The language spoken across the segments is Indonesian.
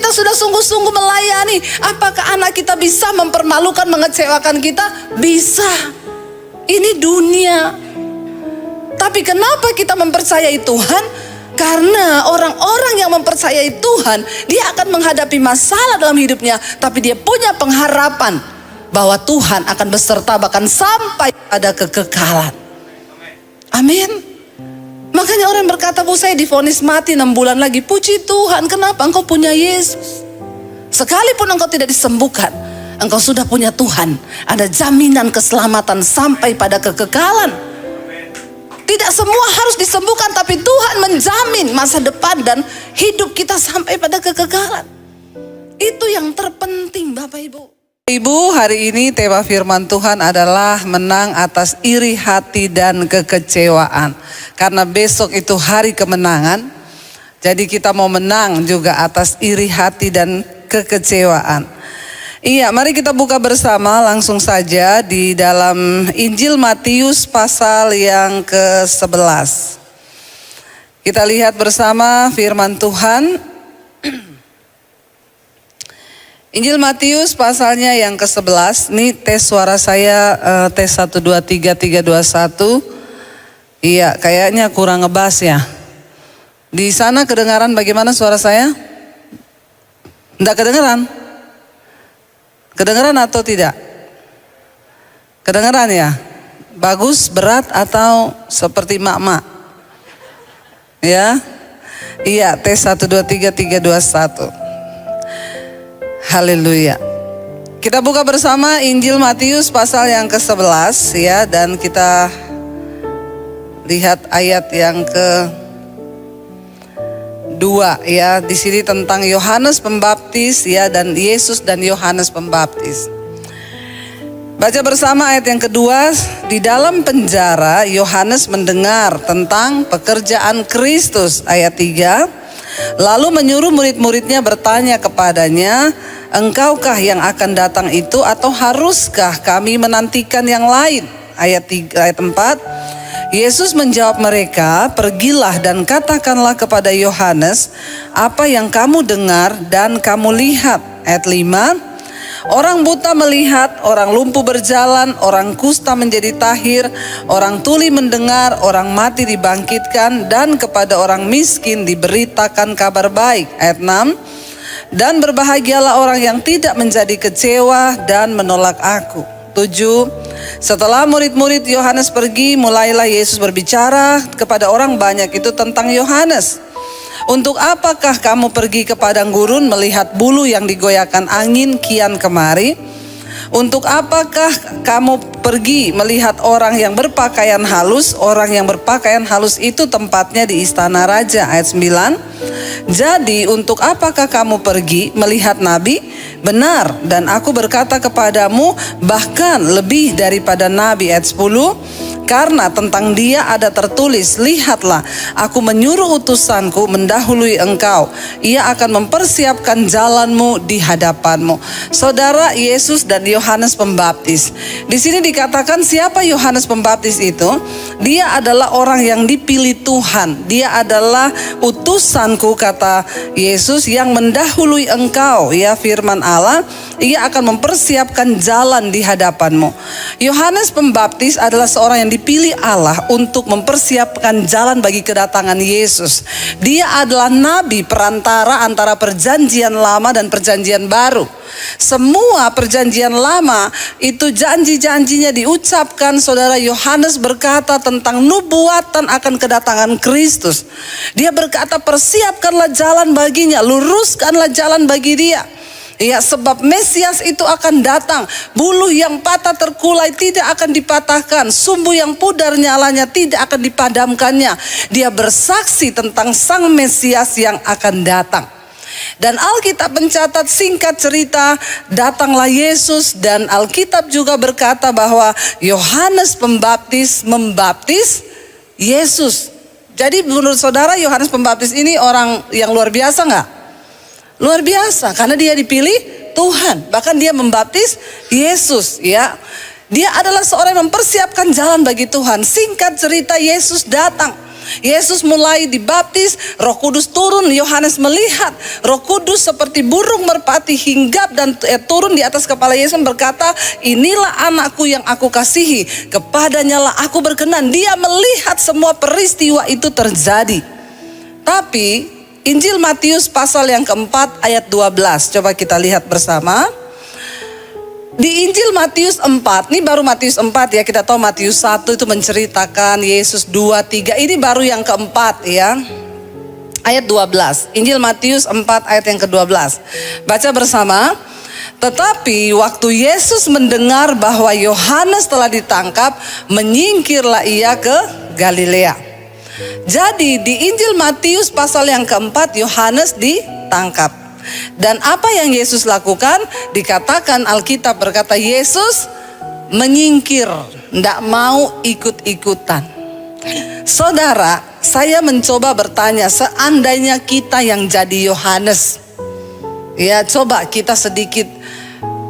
Kita sudah sungguh-sungguh melayani. Apakah anak kita bisa mempermalukan, mengecewakan kita? Bisa. Ini dunia. Tapi kenapa kita mempercayai Tuhan? Karena orang-orang yang mempercayai Tuhan, dia akan menghadapi masalah dalam hidupnya, tapi dia punya pengharapan bahwa Tuhan akan beserta bahkan sampai pada kekekalan. Amin. Makanya orang berkata, Bu, saya divonis mati 6 bulan lagi. Puji Tuhan, kenapa? Engkau punya Yesus. Sekalipun engkau tidak disembuhkan, engkau sudah punya Tuhan. Ada jaminan keselamatan sampai pada kekekalan. Tidak semua harus disembuhkan, tapi Tuhan menjamin masa depan dan hidup kita sampai pada kekekalan. Itu yang terpenting, Bapak Ibu. Ibu, hari ini tema firman Tuhan adalah menang atas iri hati dan kekecewaan. Karena besok itu hari kemenangan, jadi kita mau menang juga atas iri hati dan kekecewaan. Iya, mari kita buka bersama langsung saja di dalam Injil Matius pasal yang ke-11. Kita lihat bersama firman Tuhan. Injil Matius pasalnya yang ke-11. Ini tes suara saya, tes 1, 2, 3, 3, 2, 1. Iya, kayaknya kurang ngebas ya. Di sana kedengaran bagaimana suara saya? Enggak kedengaran? Kedengaran atau tidak? Kedengaran ya? Bagus, berat atau seperti mak-mak? Ya? Iya, tes 1, 2, 3, 3, 2, 1. Haleluya. Kita buka bersama Injil Matius pasal yang ke-11 ya, dan kita lihat ayat yang ke-2 ya. Di sini tentang Yohanes Pembaptis ya, dan Yesus dan Yohanes Pembaptis. Baca bersama ayat yang kedua. Di dalam penjara Yohanes mendengar tentang pekerjaan Kristus, ayat 3. Lalu menyuruh murid-muridnya bertanya kepadanya, engkaukah yang akan datang itu atau haruskah kami menantikan yang lain? Ayat 4. Yesus menjawab mereka, pergilah dan katakanlah kepada Yohanes apa yang kamu dengar dan kamu lihat. Ayat 5. Orang buta melihat, orang lumpuh berjalan, orang kusta menjadi tahir, orang tuli mendengar, orang mati dibangkitkan, dan kepada orang miskin diberitakan kabar baik. Ayat 6. Dan berbahagialah orang yang tidak menjadi kecewa dan menolak aku. 7. Setelah murid-murid Yohanes pergi, mulailah Yesus berbicara kepada orang banyak itu tentang Yohanes. Untuk apakah kamu pergi ke padang gurun melihat bulu yang digoyahkan angin kian kemari? Untuk apakah kamu pergi melihat orang yang berpakaian halus? Orang yang berpakaian halus itu tempatnya di istana raja. Ayat 9. Jadi untuk apakah kamu pergi melihat nabi? Benar, dan aku berkata kepadamu bahkan lebih daripada nabi. Ayat 10. Karena tentang dia ada tertulis, lihatlah aku menyuruh utusanku mendahului engkau. Ia akan mempersiapkan jalanmu di hadapanmu. Saudara, Yesus dan Yohanes Pembaptis. Di sini dikatakan siapa Yohanes Pembaptis itu? Dia adalah orang yang dipilih Tuhan. Dia adalah utusanku, kata Yesus, yang mendahului engkau. Ya, firman Allah, ia akan mempersiapkan jalan di hadapanmu. Yohanes Pembaptis adalah seorang yang dipilih Allah untuk mempersiapkan jalan bagi kedatangan Yesus. Dia adalah nabi perantara antara perjanjian lama dan perjanjian baru. Semua perjanjian lama itu janji-janjinya diucapkan. Saudara, Yohanes berkata tentang nubuatan akan kedatangan Kristus. Dia berkata, persiapkanlah jalan baginya, luruskanlah jalan bagi dia. Ya, sebab Mesias itu akan datang. Bulu yang patah terkulai tidak akan dipatahkan. Sumbu yang pudar nyalanya tidak akan dipadamkannya. Dia bersaksi tentang Sang Mesias yang akan datang. Dan Alkitab mencatat, singkat cerita, datanglah Yesus, dan Alkitab juga berkata bahwa Yohanes Pembaptis membaptis Yesus. Jadi menurut saudara, Yohanes Pembaptis ini orang yang luar biasa nggak? Luar biasa, karena dia dipilih Tuhan. Bahkan dia membaptis Yesus, ya. Dia adalah seorang yang mempersiapkan jalan bagi Tuhan. Singkat cerita, Yesus datang. Yesus mulai dibaptis, Roh Kudus turun, Yohanes melihat Roh Kudus seperti burung merpati hinggap dan turun di atas kepala Yesus, berkata, inilah anakku yang aku kasihi, kepadanya lah aku berkenan. Dia melihat semua peristiwa itu terjadi. Tapi Injil Matius pasal yang keempat ayat 12, coba kita lihat bersama. Di Injil Matius 4, ini baru Matius 4 ya, kita tahu Matius 1 itu menceritakan Yesus 2, 3, ini baru yang keempat ya. Ayat 12, Injil Matius 4 ayat yang ke-12. Baca bersama. Tetapi waktu Yesus mendengar bahwa Yohanes telah ditangkap, menyingkirlah ia ke Galilea. Jadi di Injil Matius pasal yang keempat Yohanes ditangkap. Dan apa yang Yesus lakukan? Dikatakan Alkitab berkata Yesus menyingkir, tidak mau ikut-ikutan. Saudara, saya mencoba bertanya, seandainya kita yang jadi Yohanes, ya coba kita sedikit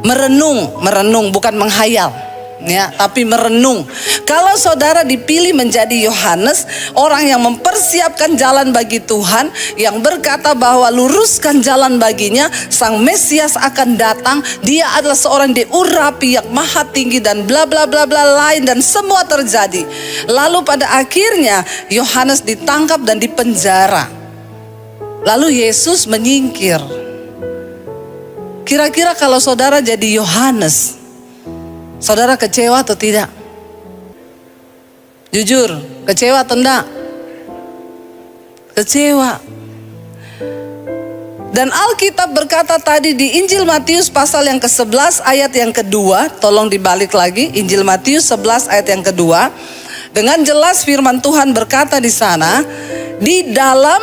merenung bukan menghayal. Ya, tapi merenung. Kalau saudara dipilih menjadi Yohanes, orang yang mempersiapkan jalan bagi Tuhan, yang berkata bahwa luruskan jalan baginya, Sang Mesias akan datang, dia adalah seorang diurapi yang maha tinggi dan bla bla bla bla lain, dan semua terjadi. Lalu pada akhirnya Yohanes ditangkap dan dipenjara. Lalu Yesus menyingkir. Kira-kira kalau saudara jadi Yohanes, saudara kecewa atau tidak? Jujur, kecewa atau enggak? Kecewa. Dan Alkitab berkata tadi di Injil Matius pasal yang ke-11 ayat yang kedua, tolong dibalik lagi, Injil Matius 11 ayat yang kedua. Dengan jelas firman Tuhan berkata di sana, di dalam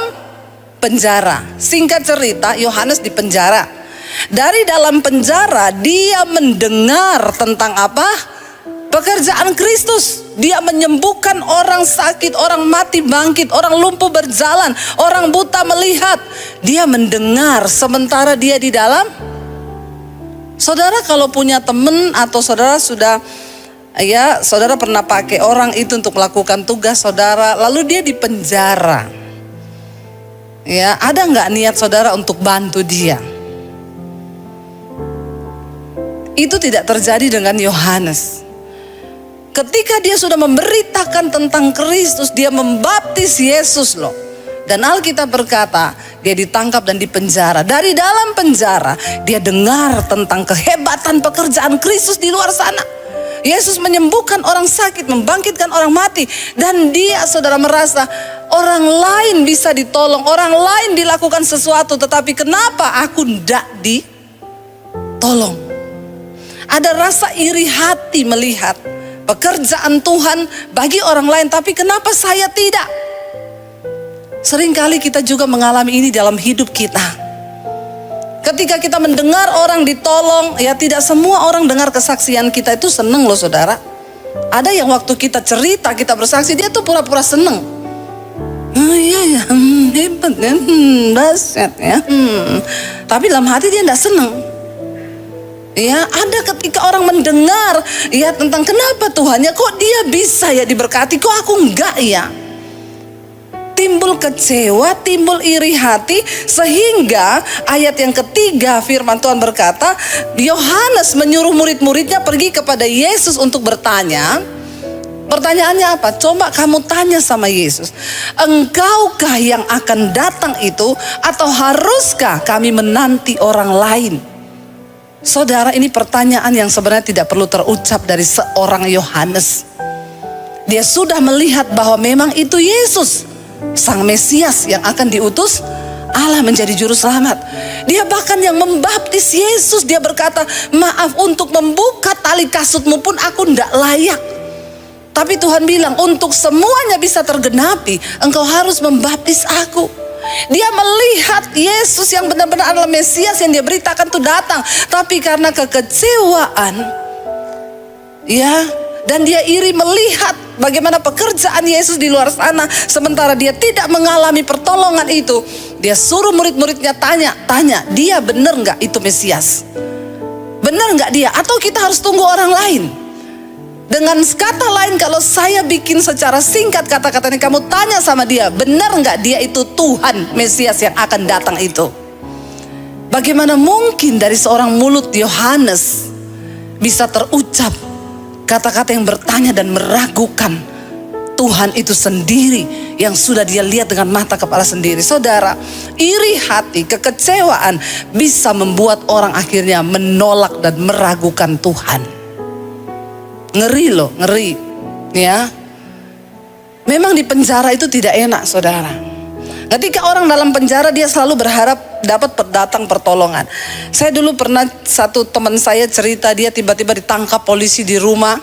penjara. Singkat cerita, Yohanes di penjara. Dari dalam penjara dia mendengar tentang apa? Pekerjaan Kristus. Dia menyembuhkan orang sakit, orang mati bangkit, orang lumpuh berjalan, orang buta melihat. Dia mendengar sementara dia di dalam. Saudara kalau punya teman atau saudara sudah, ya saudara pernah pakai orang itu untuk melakukan tugas saudara, lalu dia di penjara. Ya, ada nggak niat saudara untuk bantu dia? Itu tidak terjadi dengan Yohanes. Ketika dia sudah memberitakan tentang Kristus, dia membaptis Yesus loh. Dan Alkitab berkata, dia ditangkap dan dipenjara. Dari dalam penjara, dia dengar tentang kehebatan pekerjaan Kristus di luar sana. Yesus menyembuhkan orang sakit, membangkitkan orang mati. Dan dia saudara merasa, orang lain bisa ditolong, orang lain dilakukan sesuatu. Tetapi kenapa aku tidak ditolong? Ada rasa iri hati melihat pekerjaan Tuhan bagi orang lain, tapi kenapa saya tidak? Seringkali kita juga mengalami ini dalam hidup kita. Ketika kita mendengar orang ditolong, ya tidak semua orang dengar kesaksian kita itu seneng loh saudara. Ada yang waktu kita cerita, kita bersaksi, dia tuh pura-pura seneng. Iya ya, hebat ya, dahsyat ya. Tapi dalam hati dia tidak seneng. Ya, ada ketika orang mendengar ya tentang kenapa Tuhannya kok dia bisa ya diberkati, kok aku enggak ya. Timbul kecewa, timbul iri hati, sehingga ayat yang ketiga firman Tuhan berkata, Yohanes menyuruh murid-muridnya pergi kepada Yesus untuk bertanya. Pertanyaannya apa? Coba kamu tanya sama Yesus, engkaukah yang akan datang itu, atau haruskah kami menanti orang lain? Saudara, ini pertanyaan yang sebenarnya tidak perlu terucap dari seorang Yohanes. Dia sudah melihat bahwa memang itu Yesus, Sang Mesias yang akan diutus Allah menjadi juru selamat. Dia bahkan yang membaptis Yesus. Dia berkata, maaf, untuk membuka tali kasutmu pun aku tidak layak. Tapi Tuhan bilang, untuk semuanya bisa tergenapi, engkau harus membaptis aku. Dia melihat Yesus yang benar-benar adalah Mesias yang dia beritakan itu datang. Tapi karena kekecewaan, ya, dan dia iri melihat bagaimana pekerjaan Yesus di luar sana, sementara dia tidak mengalami pertolongan itu. Dia suruh murid-muridnya tanya, dia benar nggak itu Mesias? Benar nggak dia? Atau kita harus tunggu orang lain? Dengan kata lain, kalau saya bikin secara singkat kata-katanya, kamu tanya sama dia, benar nggak dia itu Tuhan Mesias yang akan datang itu? Bagaimana mungkin dari seorang mulut Yohanes bisa terucap kata-kata yang bertanya dan meragukan Tuhan itu sendiri yang sudah dia lihat dengan mata kepala sendiri. Saudara, iri hati, kekecewaan bisa membuat orang akhirnya menolak dan meragukan Tuhan. Ngeri loh, ngeri. Ya. Memang di penjara itu tidak enak, saudara. Ketika orang dalam penjara, dia selalu berharap dapat datang pertolongan. Saya dulu pernah, satu teman saya cerita, dia tiba-tiba ditangkap polisi di rumah.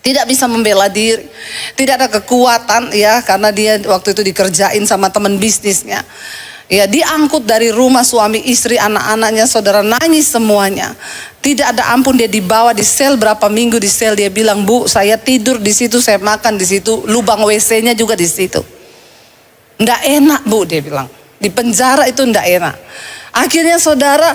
Tidak bisa membela diri, tidak ada kekuatan ya, karena dia waktu itu dikerjain sama teman bisnisnya. Ya, diangkut dari rumah suami istri anak-anaknya, saudara, nangis semuanya. Tidak ada ampun, dia dibawa di sel berapa minggu di sel. Dia bilang, "Bu, saya tidur di situ, saya makan di situ, lubang WC-nya juga di situ. Nggak enak, Bu," dia bilang. Di penjara itu nggak enak. Akhirnya saudara,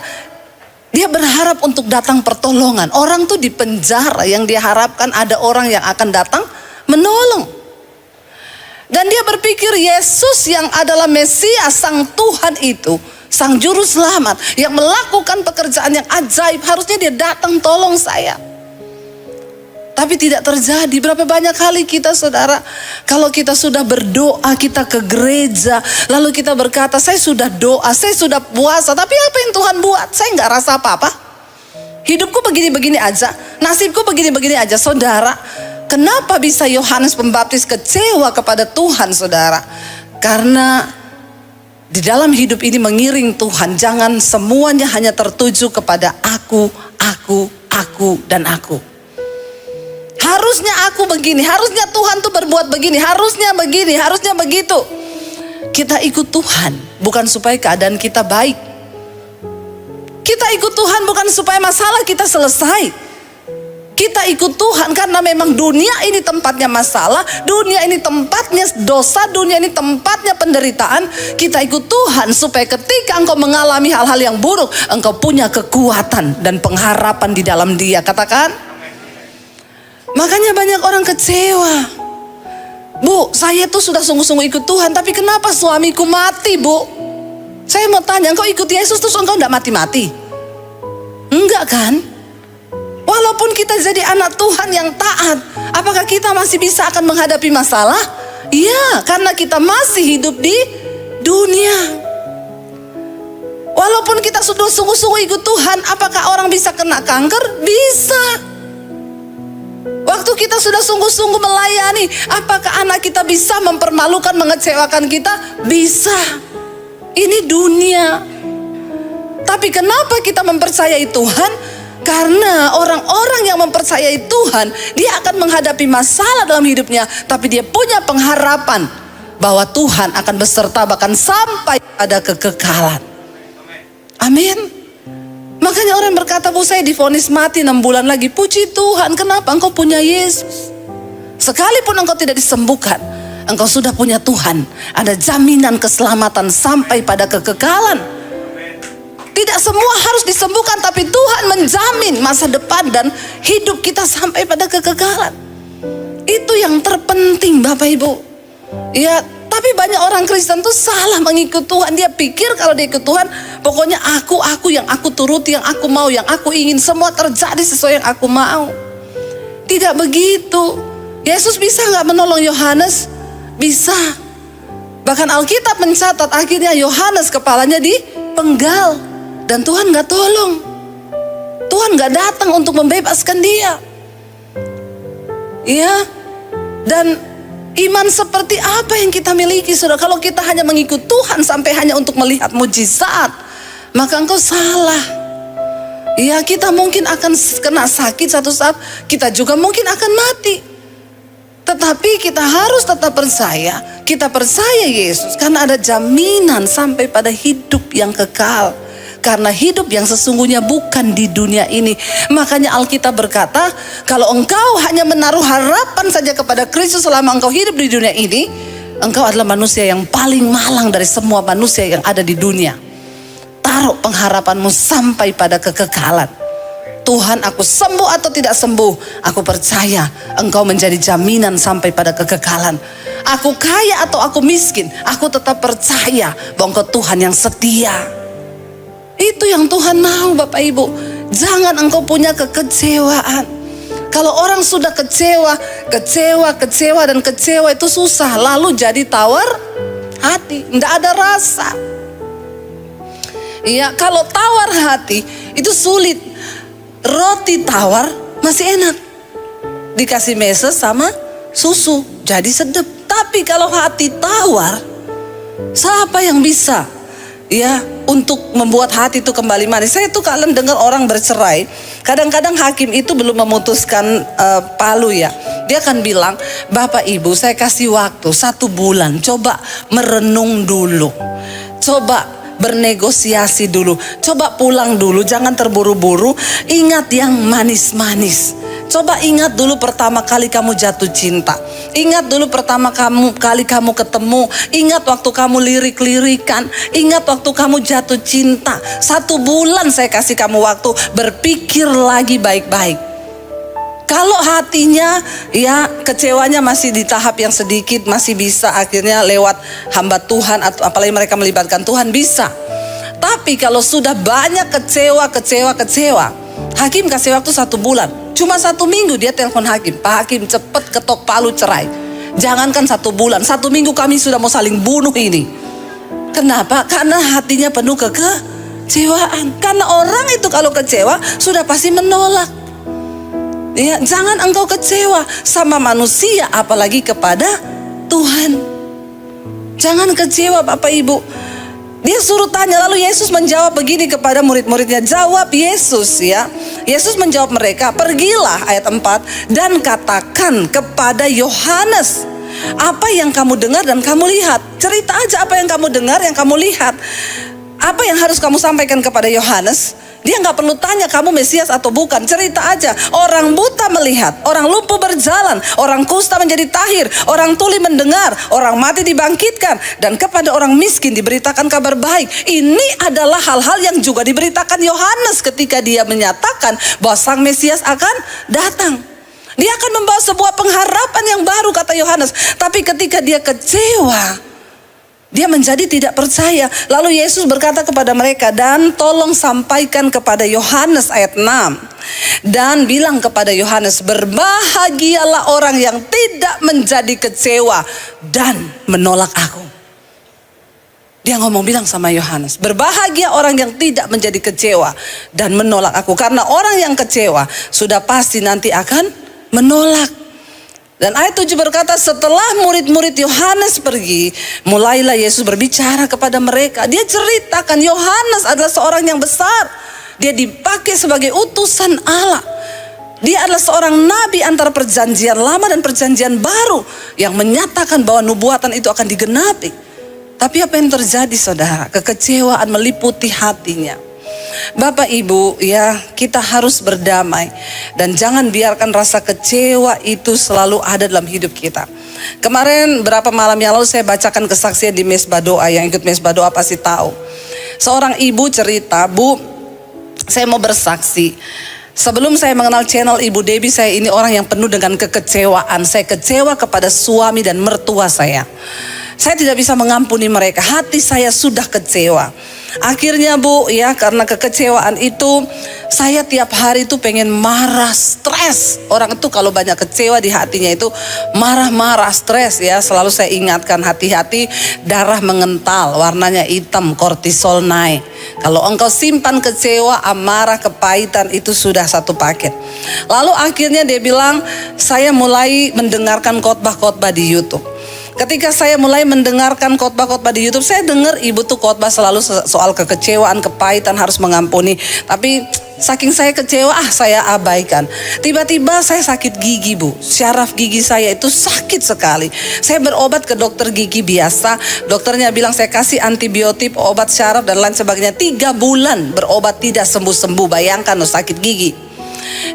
dia berharap untuk datang pertolongan. Orang tuh di penjara yang dia harapkan ada orang yang akan datang menolong. Dan dia berpikir Yesus yang adalah Mesias, sang Tuhan itu, sang juru selamat yang melakukan pekerjaan yang ajaib, harusnya dia datang tolong saya. Tapi tidak terjadi. Berapa banyak kali kita, saudara, kalau kita sudah berdoa, kita ke gereja, lalu kita berkata, saya sudah doa, saya sudah puasa, tapi apa yang Tuhan buat? Saya nggak rasa apa-apa. Hidupku begini-begini aja, nasibku begini-begini aja. Saudara, kenapa bisa Yohanes Pembaptis kecewa kepada Tuhan, saudara? Karena di dalam hidup ini mengiring Tuhan, jangan semuanya hanya tertuju kepada aku, dan aku. Harusnya aku begini, harusnya Tuhan tuh berbuat begini, harusnya begini, harusnya begitu. Kita ikut Tuhan bukan supaya keadaan kita baik. Kita ikut Tuhan bukan supaya masalah kita selesai. Kita ikut Tuhan karena memang dunia ini tempatnya masalah, dunia ini tempatnya dosa, dunia ini tempatnya penderitaan. Kita ikut Tuhan supaya ketika engkau mengalami hal-hal yang buruk, engkau punya kekuatan dan pengharapan di dalam Dia. Katakan. Makanya banyak orang kecewa. Bu, saya tuh sudah sungguh-sungguh ikut Tuhan, tapi kenapa suamiku mati, Bu? Saya mau tanya, engkau ikut Yesus terus engkau enggak mati-mati? Enggak kan? Walaupun kita jadi anak Tuhan yang taat, apakah kita masih bisa akan menghadapi masalah? Iya, karena kita masih hidup di dunia. Walaupun kita sudah sungguh-sungguh ikut Tuhan, apakah orang bisa kena kanker? Bisa. Waktu kita sudah sungguh-sungguh melayani, apakah anak kita bisa mempermalukan, mengecewakan kita? Bisa. Ini dunia. Tapi kenapa kita mempercayai Tuhan? Karena orang-orang yang mempercayai Tuhan, dia akan menghadapi masalah dalam hidupnya, tapi dia punya pengharapan bahwa Tuhan akan beserta bahkan sampai pada kekekalan. Amin. Makanya orang berkata, Bu, saya divonis mati 6 bulan lagi. Puji Tuhan, kenapa? Engkau punya Yesus. Sekalipun engkau tidak disembuhkan, engkau sudah punya Tuhan. Ada jaminan keselamatan sampai pada kekekalan. Tidak semua harus disembuhkan, tapi Tuhan menjamin masa depan dan hidup kita sampai pada kekekalan. Itu yang terpenting, Bapak Ibu. Ya, tapi banyak orang Kristen tuh salah mengikut Tuhan. Dia pikir kalau dia ikut Tuhan, pokoknya aku yang aku turuti, yang aku mau, yang aku ingin, semua terjadi sesuai yang aku mau. Tidak begitu. Yesus bisa nggak menolong Yohanes? Bisa. Bahkan Alkitab mencatat akhirnya Yohanes kepalanya dipenggal. Dan Tuhan gak tolong. Tuhan gak datang untuk membebaskan dia. Iya. Dan iman seperti apa yang kita miliki, saudara? Kalau kita hanya mengikut Tuhan sampai hanya untuk melihat mujizat, maka engkau salah. Iya, kita mungkin akan kena sakit satu saat. Kita juga mungkin akan mati. Tetapi kita harus tetap percaya. Kita percaya Yesus karena ada jaminan sampai pada hidup yang kekal. Karena hidup yang sesungguhnya bukan di dunia ini. Makanya Alkitab berkata, kalau engkau hanya menaruh harapan saja kepada Kristus selama engkau hidup di dunia ini, engkau adalah manusia yang paling malang dari semua manusia yang ada di dunia. Taruh pengharapanmu sampai pada kekekalan. Tuhan, aku sembuh atau tidak sembuh, aku percaya Engkau menjadi jaminan sampai pada kekekalan. Aku kaya atau aku miskin, aku tetap percaya bahwa Engkau Tuhan yang setia. Itu yang Tuhan mau, Bapak Ibu. Jangan engkau punya kekecewaan. Kalau orang sudah kecewa dan kecewa itu susah. Lalu jadi tawar hati, tidak ada rasa. Iya, kalau tawar hati itu sulit. Roti tawar masih enak, dikasih meses sama susu jadi sedap. Tapi kalau hati tawar, siapa yang bisa ya untuk membuat hati itu kembali manis? Saya tuh kalian dengar orang bercerai, kadang-kadang hakim itu belum memutuskan palu ya, dia akan bilang, Bapak Ibu saya kasih waktu 1 bulan, coba merenung dulu, coba bernegosiasi dulu, coba pulang dulu, jangan terburu-buru, ingat yang manis-manis. Coba ingat dulu pertama kali kamu jatuh cinta. Ingat dulu pertama kali kamu ketemu. Ingat waktu kamu lirik-lirikan. Ingat waktu kamu jatuh cinta. 1 bulan saya kasih kamu waktu. Berpikir lagi baik-baik. Kalau hatinya ya kecewanya masih di tahap yang sedikit, masih bisa akhirnya lewat hamba Tuhan, atau apalagi mereka melibatkan Tuhan, bisa. Tapi kalau sudah banyak kecewa, hakim kasih waktu 1 bulan. Cuma 1 minggu dia telepon hakim, Pak Hakim cepat ketok palu cerai. Jangankan 1 bulan, 1 minggu kami sudah mau saling bunuh ini. Kenapa? Karena hatinya penuh kekecewaan. Karena orang itu kalau kecewa sudah pasti menolak. Ya, jangan engkau kecewa sama manusia, apalagi kepada Tuhan. Jangan kecewa Bapak Ibu. Dia suruh tanya, lalu Yesus menjawab begini kepada murid-muridnya. Jawab Yesus ya. Yesus menjawab mereka, pergilah ayat 4 dan katakan kepada Yohanes apa yang kamu dengar dan kamu lihat. Cerita aja apa yang kamu dengar, yang kamu lihat. Apa yang harus kamu sampaikan kepada Yohanes? Dia nggak perlu tanya kamu Mesias atau bukan. Cerita aja. Orang buta melihat, orang lumpuh berjalan, orang kusta menjadi tahir, orang tuli mendengar, orang mati dibangkitkan, dan kepada orang miskin diberitakan kabar baik. Ini adalah hal-hal yang juga diberitakan Yohanes ketika dia menyatakan bahwa Sang Mesias akan datang. Dia akan membawa sebuah pengharapan yang baru, kata Yohanes. Tapi ketika dia kecewa, dia menjadi tidak percaya. Lalu Yesus berkata kepada mereka, dan tolong sampaikan kepada Yohanes ayat 6. Dan bilang kepada Yohanes, berbahagialah orang yang tidak menjadi kecewa dan menolak aku. Dia bilang sama Yohanes, berbahagia orang yang tidak menjadi kecewa dan menolak aku. Karena orang yang kecewa sudah pasti nanti akan menolak. Dan ayat 7 berkata, setelah murid-murid Yohanes pergi, mulailah Yesus berbicara kepada mereka. Dia ceritakan Yohanes adalah seorang yang besar. Dia dipakai sebagai utusan Allah. Dia adalah seorang nabi antara perjanjian lama dan perjanjian baru, yang menyatakan bahwa nubuatan itu akan digenapi. Tapi apa yang terjadi saudara? Kekecewaan meliputi hatinya. Bapak Ibu ya, kita harus berdamai dan jangan biarkan rasa kecewa itu selalu ada dalam hidup kita. Kemarin berapa malam yang lalu saya bacakan kesaksian di Mesbah Doa. Yang ikut Mesbah Doa pasti tahu. Seorang ibu cerita, Bu, saya mau bersaksi. Sebelum saya mengenal channel Ibu Debbie, saya ini orang yang penuh dengan kekecewaan. Saya kecewa kepada suami dan mertua saya. Saya tidak bisa mengampuni mereka. Hati saya sudah kecewa. Akhirnya Bu ya, karena kekecewaan itu saya tiap hari itu pengen marah, stres. Orang itu kalau banyak kecewa di hatinya itu marah-marah, stres ya. Selalu saya ingatkan, hati-hati, darah mengental, warnanya hitam, kortisol naik. Kalau engkau simpan kecewa, amarah, kepahitan, itu sudah satu paket. Lalu akhirnya dia bilang, saya mulai mendengarkan khotbah-khotbah di YouTube. Ketika saya mulai mendengarkan khotbah-khotbah di YouTube, saya dengar ibu tuh khotbah selalu soal kekecewaan, kepahitan, harus mengampuni. Tapi saking saya kecewa, saya abaikan. Tiba-tiba saya sakit gigi Bu, syaraf gigi saya itu sakit sekali. Saya berobat ke dokter gigi biasa, dokternya bilang saya kasih antibiotik, obat syaraf dan lain sebagainya. 3 bulan berobat tidak sembuh-sembuh, bayangkan loh sakit gigi.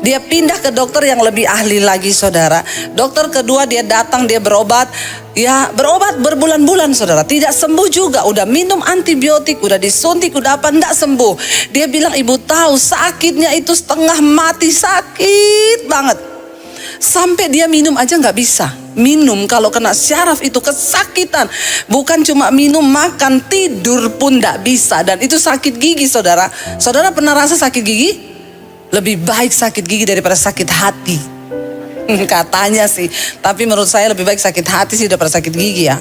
Dia pindah ke dokter yang lebih ahli lagi, saudara. Dokter kedua dia datang, dia berobat. Ya berobat berbulan-bulan, saudara. Tidak sembuh juga. Udah minum antibiotik, udah disuntik, udah apa, enggak sembuh. Dia bilang, ibu tahu sakitnya itu setengah mati, sakit banget. Sampai dia minum aja nggak bisa. Minum kalau kena syaraf itu kesakitan. Bukan cuma minum, makan, tidur pun nggak bisa. Dan itu sakit gigi, saudara. Saudara pernah rasa sakit gigi? Lebih baik sakit gigi daripada sakit hati. Katanya sih. Tapi menurut saya lebih baik sakit hati sih daripada sakit gigi ya.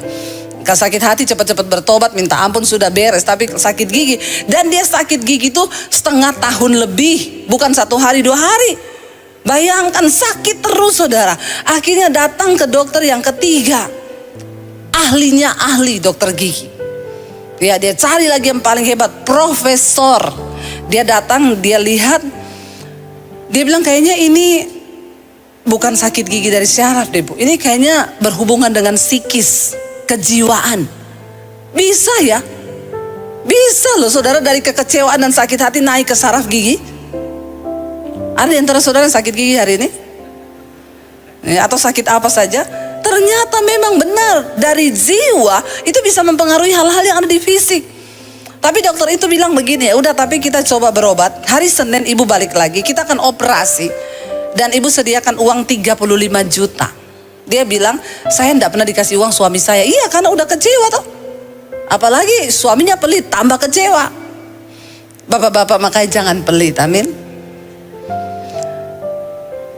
Kalau sakit hati cepat-cepat bertobat, minta ampun, sudah beres. Tapi sakit gigi, dan dia sakit gigi itu setengah tahun lebih. Bukan 1 hari 2 hari. Bayangkan sakit terus, saudara. Akhirnya datang ke dokter yang ketiga. Ahlinya ahli, dokter gigi. Ya, dia cari lagi yang paling hebat, profesor. Dia datang, dia lihat. Dia bilang kayaknya ini bukan sakit gigi dari syaraf deh, Bu. Ini kayaknya berhubungan dengan psikis, kejiwaan. Bisa ya? Bisa loh, saudara, dari kekecewaan dan sakit hati naik ke saraf gigi. Ada di antara saudara yang sakit gigi hari ini? Ya, atau sakit apa saja? Ternyata memang benar, dari jiwa itu bisa mempengaruhi hal-hal yang ada di fisik. Tapi dokter itu bilang begini, ya udah, tapi kita coba berobat. Hari Senin ibu balik lagi, kita akan operasi. Dan ibu sediakan uang 35 juta. Dia bilang, saya enggak pernah dikasih uang suami saya. Iya, karena udah kecewa toh. Apalagi suaminya pelit, tambah kecewa. Bapak-bapak makanya jangan pelit, amin.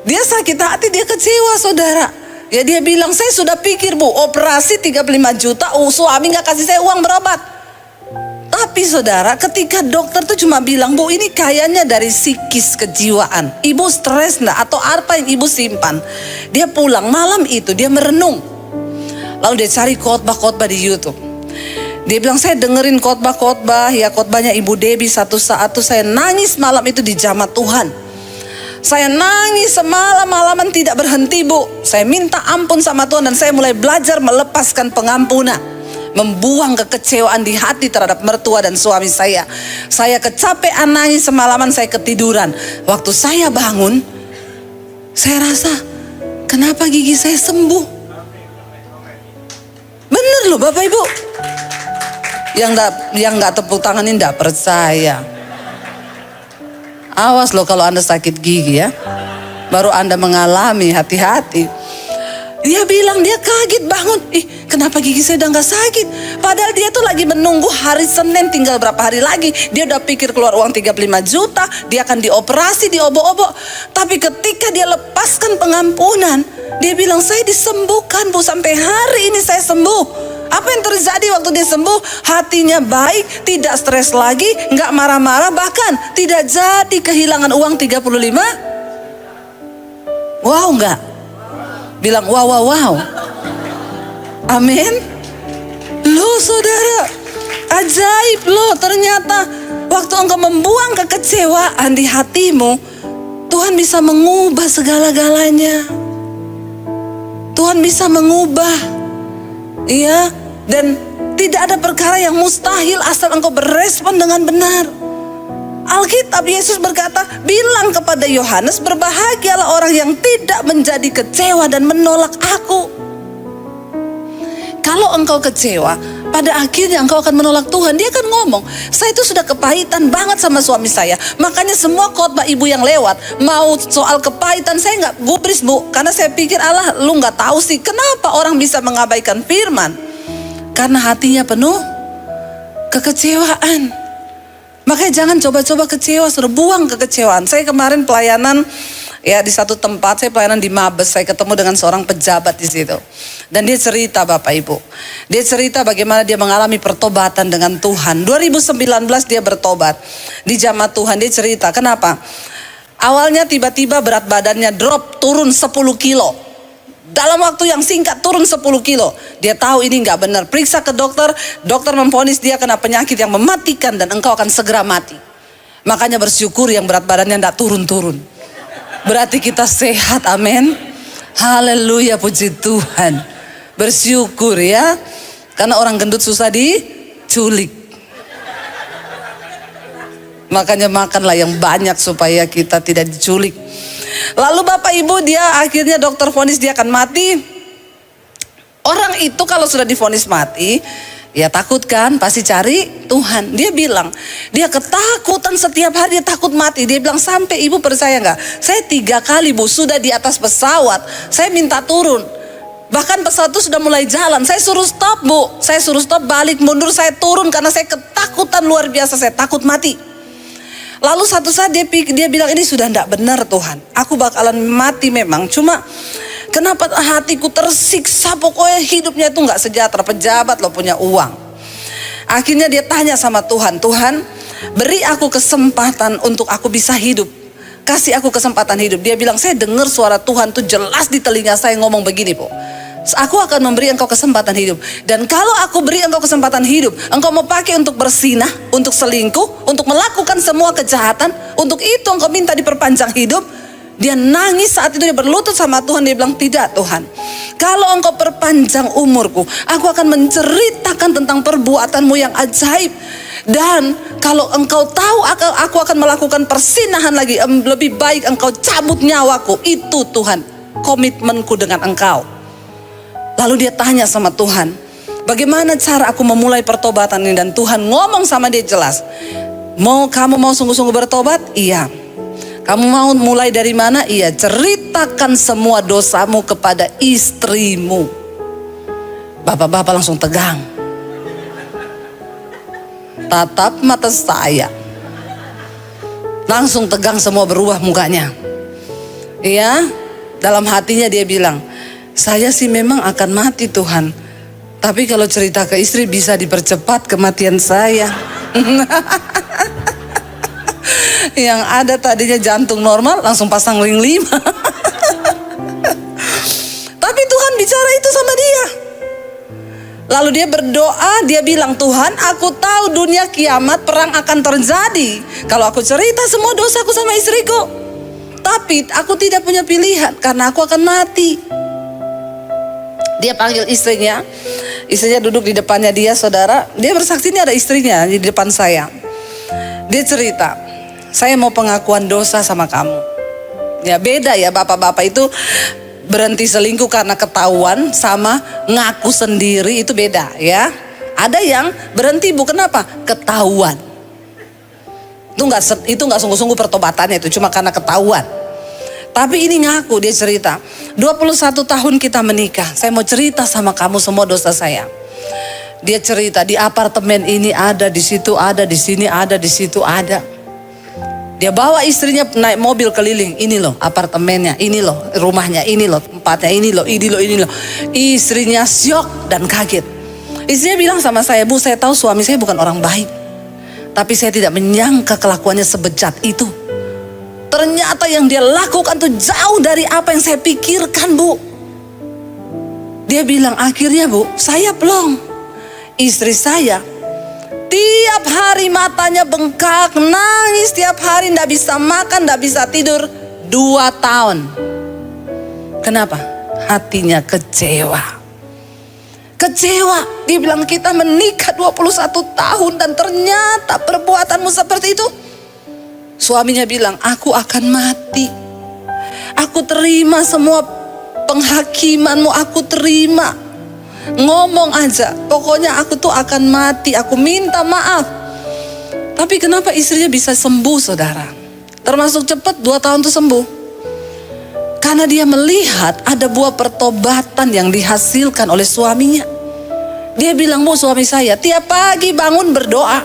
Dia sakit hati, dia kecewa, saudara. Ya dia bilang, saya sudah pikir, Bu, operasi 35 juta, suami gak kasih saya uang berobat. Tapi saudara, ketika dokter tuh cuma bilang, Bu, ini kayaknya dari psikis, kejiwaan. Ibu stres enggak? Atau apa yang ibu simpan? Dia pulang malam itu, dia merenung. Lalu dia cari khotbah-khotbah di YouTube. Dia bilang, saya dengerin khotbah-khotbah, ya khotbahnya Ibu Debbie. Satu saat tuh saya nangis malam itu di jamaah Tuhan. Saya nangis semalam-malaman tidak berhenti, Bu. Saya minta ampun sama Tuhan dan saya mulai belajar melepaskan pengampunan. Membuang kekecewaan di hati terhadap mertua dan suami saya. Saya kecapean nangis semalaman, saya ketiduran. Waktu saya bangun, saya rasa, kenapa gigi saya sembuh? Bener loh Bapak Ibu. Yang nggak tepuk tangan ini nggak percaya. Awas loh kalau Anda sakit gigi ya. Baru Anda mengalami, hati-hati. Dia bilang dia kaget bangun. Kenapa gigi saya udah gak sakit? Padahal dia tuh lagi menunggu hari Senin, tinggal berapa hari lagi. Dia udah pikir keluar uang 35 juta. Dia akan dioperasi, diobok-obok. Tapi ketika dia lepaskan pengampunan, dia bilang, saya disembuhkan, Bu. Sampai hari ini saya sembuh. Apa yang terjadi waktu dia sembuh? Hatinya baik, tidak stres lagi, gak marah-marah. Bahkan tidak jadi kehilangan uang 35. Wow gak? Bilang wow. Amin. Loh saudara, ajaib loh, ternyata waktu engkau membuang kekecewaan di hatimu, Tuhan bisa mengubah segala-galanya. Tuhan bisa mengubah. Iya, dan tidak ada perkara yang mustahil asal engkau berespon dengan benar. Alkitab Yesus berkata, bilang kepada Yohanes, berbahagialah orang yang tidak menjadi kecewa dan menolak aku. Kalau engkau kecewa, pada akhirnya engkau akan menolak Tuhan. Dia akan ngomong, saya itu sudah kepahitan banget sama suami saya. Makanya semua khotbah ibu yang lewat, mau soal kepahitan, saya gak gubris, Bu. Karena saya pikir, Allah, lu gak tahu sih kenapa orang bisa mengabaikan firman. Karena hatinya penuh kekecewaan. Makanya jangan coba-coba kecewa, suruh buang kekecewaan. Saya kemarin pelayanan ya di satu tempat, saya pelayanan di Mabes, saya ketemu dengan seorang pejabat di situ. Dan dia cerita Bapak Ibu. Dia cerita bagaimana dia mengalami pertobatan dengan Tuhan. 2019 dia bertobat di jamaah Tuhan. Dia cerita, kenapa? Awalnya tiba-tiba berat badannya drop, turun 10 kilo. Dalam waktu yang singkat turun 10 kilo. Dia tahu ini gak benar. Periksa ke dokter. Dokter memvonis dia kena penyakit yang mematikan dan engkau akan segera mati. Makanya bersyukur yang berat badannya gak turun-turun. Berarti kita sehat, amin. Haleluya, puji Tuhan. Bersyukur ya. Karena orang gendut susah diculik. Makanya makanlah yang banyak supaya kita tidak diculik. Lalu Bapak Ibu, dia akhirnya dokter vonis dia akan mati. Orang itu kalau sudah divonis mati, ya takut kan, pasti cari Tuhan. Dia bilang, dia ketakutan setiap hari, dia takut mati. Dia bilang, sampai ibu percaya nggak? Saya 3 kali bu, sudah di atas pesawat, saya minta turun. Bahkan pesawat itu sudah mulai jalan, saya suruh stop bu. Saya suruh stop, balik mundur, saya turun karena saya ketakutan luar biasa, saya takut mati. Lalu satu saat dia bilang, ini sudah tidak benar Tuhan. Aku bakalan mati memang, cuma kenapa hatiku tersiksa, pokoknya hidupnya itu nggak sejahtera. Pejabat loh, punya uang. Akhirnya dia tanya sama Tuhan, Tuhan beri aku kesempatan untuk aku bisa hidup. Kasih aku kesempatan hidup. Dia bilang, saya dengar suara Tuhan tuh jelas di telinga saya ngomong begini po. Aku akan memberi engkau kesempatan hidup. Dan kalau aku beri engkau kesempatan hidup, engkau mau pakai untuk bersinah, untuk selingkuh, untuk melakukan semua kejahatan. Untuk itu engkau minta diperpanjang hidup. Dia nangis saat itu, dia berlutut sama Tuhan. Dia bilang, tidak Tuhan, kalau engkau perpanjang umurku, aku akan menceritakan tentang perbuatanmu yang ajaib. Dan kalau engkau tahu aku akan melakukan persinahan lagi, lebih baik engkau cabut nyawaku. Itu Tuhan, komitmenku dengan engkau. Lalu dia tanya sama Tuhan, bagaimana cara aku memulai pertobatan ini? Dan Tuhan ngomong sama dia jelas, kamu mau sungguh-sungguh bertobat? Iya. Kamu mau mulai dari mana? Iya. Ceritakan semua dosamu kepada istrimu. Bapak-bapak langsung tegang. Tatap mata saya. Langsung tegang semua, berubah mukanya. Iya. Dalam hatinya dia bilang, saya sih memang akan mati Tuhan. Tapi kalau cerita ke istri bisa dipercepat kematian saya. Yang ada tadinya jantung normal langsung pasang ring 5. Tapi Tuhan bicara itu sama dia. Lalu dia berdoa, dia bilang, Tuhan aku tahu dunia kiamat perang akan terjadi kalau aku cerita semua dosaku sama istriku. Tapi aku tidak punya pilihan karena aku akan mati. Dia panggil istrinya duduk di depannya dia, saudara. Dia bersaksi, ini ada istrinya di depan saya. Dia cerita, saya mau pengakuan dosa sama kamu. Ya beda ya, bapak-bapak itu berhenti selingkuh karena ketahuan sama ngaku sendiri itu beda ya. Ada yang berhenti bu, kenapa? Ketahuan. Itu nggak sungguh-sungguh pertobatannya, itu cuma karena ketahuan. Tapi ini ngaku, dia cerita, 21 tahun kita menikah, saya mau cerita sama kamu semua dosa saya. Dia cerita, di apartemen ini ada, di situ ada, di sini ada, di situ ada. Dia bawa istrinya naik mobil keliling, ini loh apartemennya, ini loh rumahnya, ini loh tempatnya, ini loh, ini loh, ini loh. Istrinya syok dan kaget. Istrinya bilang sama saya, bu saya tahu suami saya bukan orang baik. Tapi saya tidak menyangka kelakuannya sebejat itu. Ternyata yang dia lakukan tuh jauh dari apa yang saya pikirkan bu. Dia bilang, akhirnya bu, saya plong. Istri saya tiap hari matanya bengkak, nangis tiap hari, nggak bisa makan, nggak bisa tidur 2 tahun. Kenapa? Hatinya kecewa. Kecewa. Dia bilang, kita menikah 21 tahun dan ternyata perbuatanmu seperti itu. Suaminya bilang, aku akan mati. Aku terima semua penghakimanmu, aku terima. Ngomong aja, pokoknya aku tuh akan mati, aku minta maaf. Tapi kenapa istrinya bisa sembuh saudara? Termasuk cepat, 2 tahun tuh sembuh. Karena dia melihat ada buah pertobatan yang dihasilkan oleh suaminya. Dia bilang, bu suami saya tiap pagi bangun berdoa.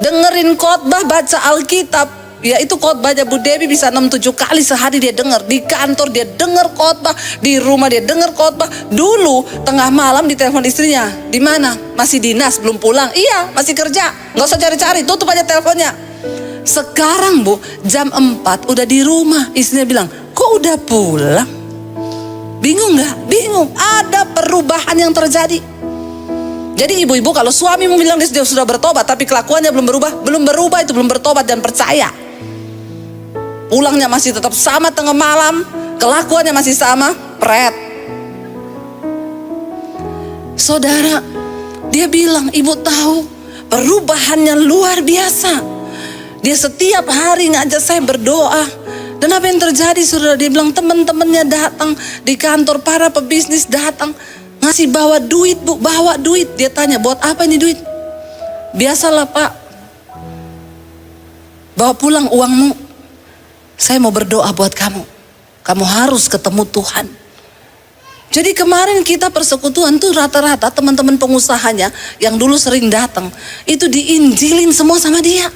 Dengerin khotbah, baca Alkitab. Ya itu khotbahnya Bu Dewi bisa 6-7 kali sehari dia dengar. Di kantor dia dengar khotbah, di rumah dia dengar khotbah. Dulu tengah malam ditelepon istrinya, di mana? Masih dinas, belum pulang. Iya, masih kerja. Nggak usah cari-cari, tutup aja teleponnya. Sekarang bu, jam 4 udah di rumah. Istrinya bilang, kok udah pulang? Bingung nggak? Bingung. Ada perubahan yang terjadi. Jadi ibu-ibu kalau suamimu bilang dia sudah bertobat tapi kelakuannya belum berubah itu belum bertobat dan percaya. Pulangnya masih tetap sama tengah malam, kelakuannya masih sama, pret. Saudara, dia bilang, ibu tahu perubahannya luar biasa. Dia setiap hari ngajak saya berdoa. Dan apa yang terjadi saudara? Dia bilang teman-temannya datang di kantor, para pebisnis datang. Ngasih bawa duit bu, bawa duit. Dia tanya, buat apa ini duit? Biasalah pak, bawa pulang uangmu. Saya mau berdoa buat kamu. Kamu harus ketemu Tuhan. Jadi kemarin kita persekutuan tuh rata-rata teman-teman pengusahanya yang dulu sering datang, itu diinjilin semua sama dia.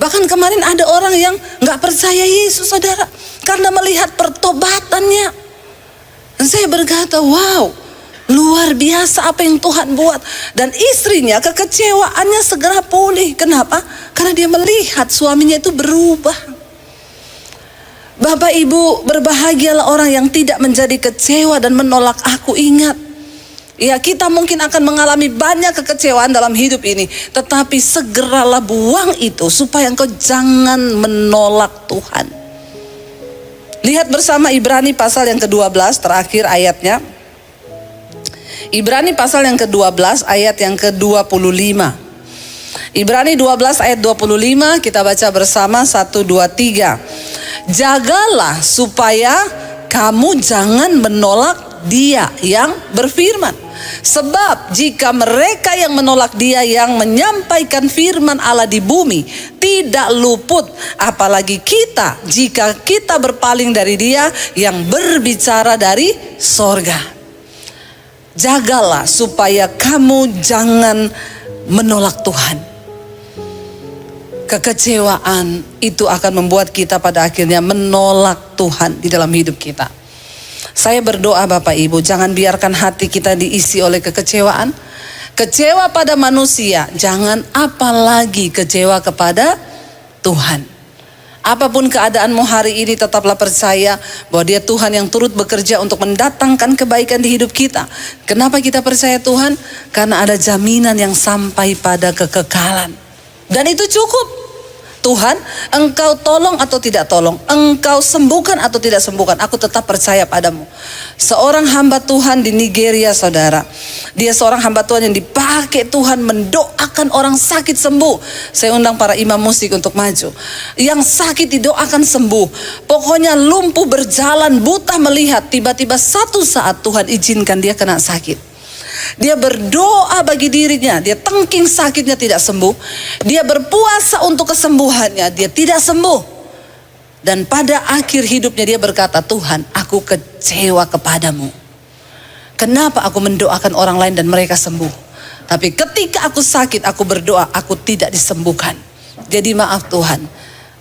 Bahkan kemarin ada orang yang gak percaya Yesus saudara, karena melihat pertobatannya. Dan saya berkata, wow, luar biasa apa yang Tuhan buat. Dan istrinya kekecewaannya segera pulih. Kenapa? Karena dia melihat suaminya itu berubah. Bapak Ibu, berbahagialah orang yang tidak menjadi kecewa dan menolak aku. Ingat, ya kita mungkin akan mengalami banyak kekecewaan dalam hidup ini. Tetapi segeralah buang itu supaya engkau jangan menolak Tuhan. Lihat bersama Ibrani pasal yang ke-12 terakhir ayatnya. Ibrani pasal yang ke-12 ayat yang ke-25. Ibrani 12 ayat 25 kita baca bersama 1, 2, 3. Jagalah supaya kamu jangan menolak Dia yang berfirman. Sebab jika mereka yang menolak Dia yang menyampaikan firman Allah di bumi tidak luput, apalagi kita jika kita berpaling dari Dia yang berbicara dari sorga. Jagalah supaya kamu jangan menolak Tuhan. Kekecewaan itu akan membuat kita pada akhirnya menolak Tuhan di dalam hidup kita. Saya berdoa Bapak Ibu, jangan biarkan hati kita diisi oleh kekecewaan. Kecewa pada manusia, jangan apalagi kecewa kepada Tuhan. Apapun keadaanmu hari ini, tetaplah percaya bahwa Dia Tuhan yang turut bekerja untuk mendatangkan kebaikan di hidup kita. Kenapa kita percaya Tuhan? Karena ada jaminan yang sampai pada kekekalan. Dan itu cukup. Tuhan, engkau tolong atau tidak tolong, engkau sembuhkan atau tidak sembuhkan, aku tetap percaya padamu. Seorang hamba Tuhan di Nigeria saudara, dia seorang hamba Tuhan yang dipakai Tuhan mendoakan orang sakit sembuh. Saya undang para imam musik untuk maju. Yang sakit didoakan sembuh. Pokoknya lumpuh berjalan, buta melihat. Tiba-tiba satu saat Tuhan izinkan dia kena sakit. Dia berdoa bagi dirinya, dia tengking sakitnya tidak sembuh. Dia berpuasa untuk kesembuhannya, dia tidak sembuh. Dan pada akhir hidupnya dia berkata, Tuhan, aku kecewa kepadamu. Kenapa aku mendoakan orang lain dan mereka sembuh? Tapi ketika aku sakit, aku berdoa, aku tidak disembuhkan. Jadi maaf Tuhan,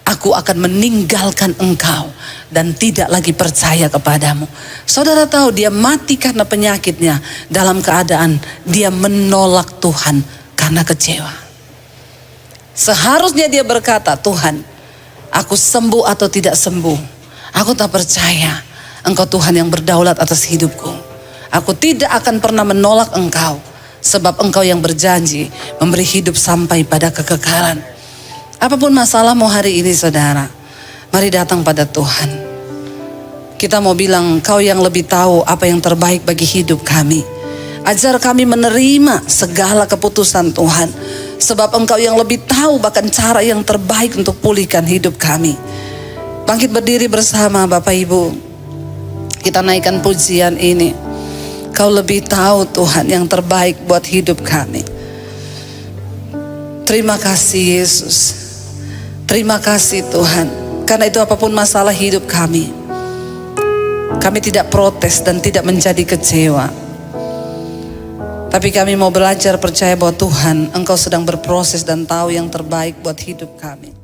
aku akan meninggalkan engkau dan tidak lagi percaya kepadamu. Saudara tahu dia mati karena penyakitnya dalam keadaan dia menolak Tuhan karena kecewa. Seharusnya dia berkata, Tuhan, aku sembuh atau tidak sembuh, aku tak percaya engkau Tuhan yang berdaulat atas hidupku. Aku tidak akan pernah menolak engkau, sebab engkau yang berjanji memberi hidup sampai pada kekekalan. Apapun masalahmu hari ini saudara, mari datang pada Tuhan. Kita mau bilang, Kau yang lebih tahu apa yang terbaik bagi hidup kami. Ajar kami menerima segala keputusan Tuhan. Sebab Engkau yang lebih tahu bahkan cara yang terbaik untuk pulihkan hidup kami. Bangkit berdiri bersama Bapak Ibu. Kita naikkan pujian ini. Kau lebih tahu Tuhan yang terbaik buat hidup kami. Terima kasih Yesus. Terima kasih Tuhan. Karena itu apapun masalah hidup kami tidak protes dan tidak menjadi kecewa. Tapi kami mau belajar percaya bahwa Tuhan, Engkau sedang berproses dan tahu yang terbaik buat hidup kami.